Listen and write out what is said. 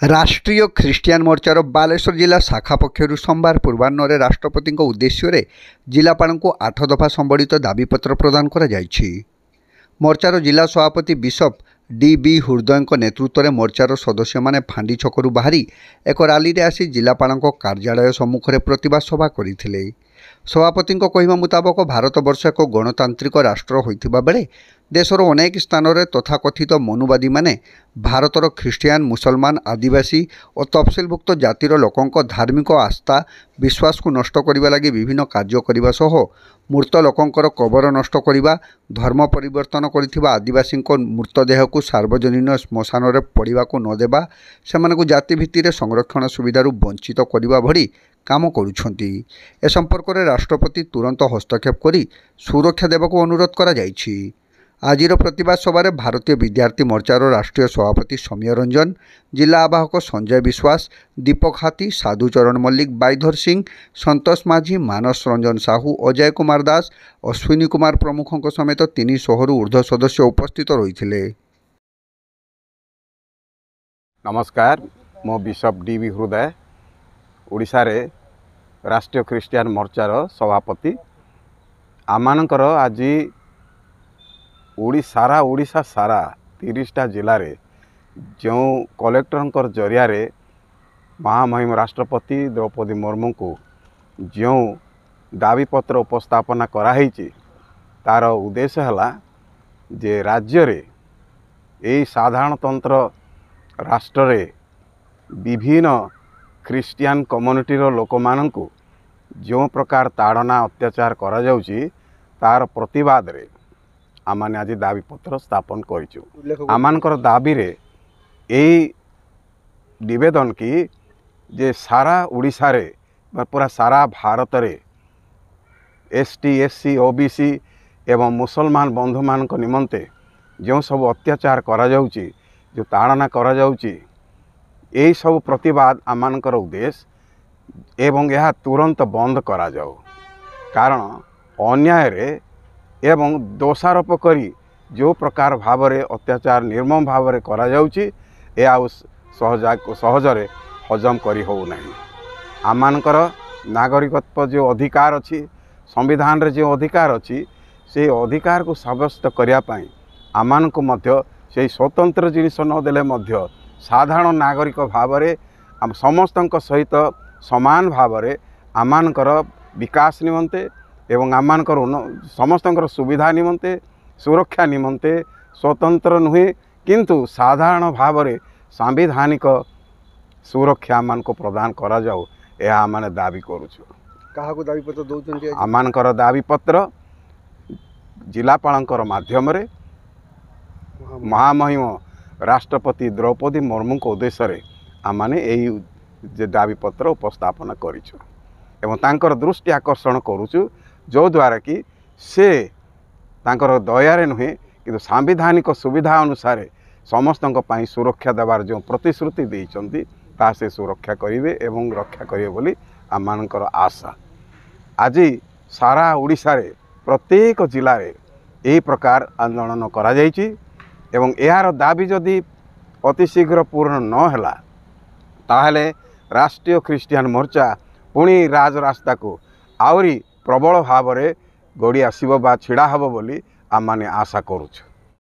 राष्ट्रीय ख्रिस्टियान मोर्चार बालेश्वर जिला शाखा पक्षर सोमवार पूर्वाह्न राष्ट्रपति उद्देश्य जिलापाल को 8 दफा संबंधित दाबीपत्र प्रदान कर मोर्चार जिला सभापति बिशप डी हृदय नेतृत्व में मोर्चार सदस्य मैंने फांडी छकरू बाहरी एक रैली में आसी जिलापाल कार्यालय सम्मुख में प्रतिवाद सभा करते। सभापति कहवा मुताबक भारत वर्ष एक गणतांत्रिक राष्ट्र होइथिबा बेले देशर अनेक स्थान में तथाकथित मनुवादी माने भारतर ख्रिस्टियान मुसलमान आदिवासी और तफसिलभुक्त जातिर लोकों धार्मिक आस्था विश्वास को नष्ट करने लगी विभिन्न कार्य करने सह मृत लोकंकर कबर नष्ट करने धर्म परिवर्तन करथिबा आदिवासी मृतदेह को सार्वजनिक श्मशान में पड़ा को नदेवा से जाति भित्ति संरक्षण सुविधार वंचित करने भली काम करुछंती। ए संपर्क में राष्ट्रपति तुरंत हस्तक्षेप करी सुरक्षा देवा को अनुरोध करा जायछि। आजिर प्रतिवाद सभारे भारतीय विद्यार्थी मोर्चार राष्ट्रीय सभापति सौम्य रंजन, जिला आवाहक संजय विश्वास, दीपक हाथी, साधुचरण मल्लिक, बाईधर सिंह, संतोष माझी, मानस रंजन साहू, अजय कुमार दास, अश्विनी कुमार प्रमुखों समेत 300 ऊर्ध्व सदस्य उपस्थित रही। नमस्कार, मो बिशप डी हृदय ओडिशा रे राष्ट्रीय ख्रिस्टियान मोर्चार सभापति। आमानकर आज ओडिशा सारा 30टा जिले में जो कलेक्टर जरिया रे महामहिम राष्ट्रपति द्रौपदी मुर्मू को जो दाबीपत्र उपस्थापना कराई तार उद्देश्य है जे राज्य रे यही साधारणतंत्र राष्ट्र रे विभिन्न ख्रिस्टियान कम्युनिटी लोक मानू जो प्रकार ताड़ना अत्याचार करा जाउची तार प्रतिवाद रे आमाने आज दाबीपत्र स्थापन करिछु। आमानकर दाबी रे एई निवेदन की जे सारा उड़ीसा रे पूरा सारा भारत रे एसटी एससी ओबीसी एवं मुसलमान बंधु मान निमंते जो सब अत्याचार करा जाउची जो ताड़ना करा जाउची यही सब प्रतिवाद आमानकर उद्देश्य एवं यह तुरंत बंद करा जाओ। कारण अन्याय रे एवं दोषारोप करी जो प्रकार भाव रे अत्याचार निर्मम भाव रे करा जाउची सहजरे हजम करी हो नहीं। आमानकर नागरिकत्व जो अधिकार अच्छी संविधान रे जो अधिकार अच्छी से अधिकार को साब्यस्त करिया पई आमान को मध्य से स्वतंत्र जिनिस न देले मध्य साधारण नागरिक भाव रे समस्तक सहित समान भाव रे आमानकर विकास निमंते एवं आमानकर समस्तकर सुविधा निमंते सुरक्षा निमंते स्वतंत्र नुहे किंतु साधारण भाव रे सांविधानिक सुरक्षा आमान को प्रदान करा जाओ यह आमाने दाबी करूछु। काहाको दाबीपत्र दौचंती? आमानकर दाबीपत्र जिलापालंकर माध्यम रे महामहिम राष्ट्रपति द्रौपदी मुर्मू को उद्देश्य रे आमाने यही दाबीपत्र उपस्थापन करिछु एवं तांकर दृष्टि आकर्षण करूछु जो द्वारा कि से तांकर दयारे नुहे कि सांविधानिक सुविधा अनुसार समस्तक पई सुरक्षा देवार जो प्रतिश्रुति देइचंती ता से सुरक्षा करिवे एवं रक्षा करिवे बोली आमानकर आशा। आज सारा उड़ीसा रे प्रत्येक जिले में यही प्रकार आंदोलन करा जायछि एवं यार दाबी जदि अतिशीघ्र पूर्ण न हैला ताहले राष्ट्रीय ख्रिस्टियान मोर्चा पुणी राजरास्ता को आवरी प्रबल भाव में गड़ी आसब बा छिड़ा हब बोली आम माने आशा करूछु।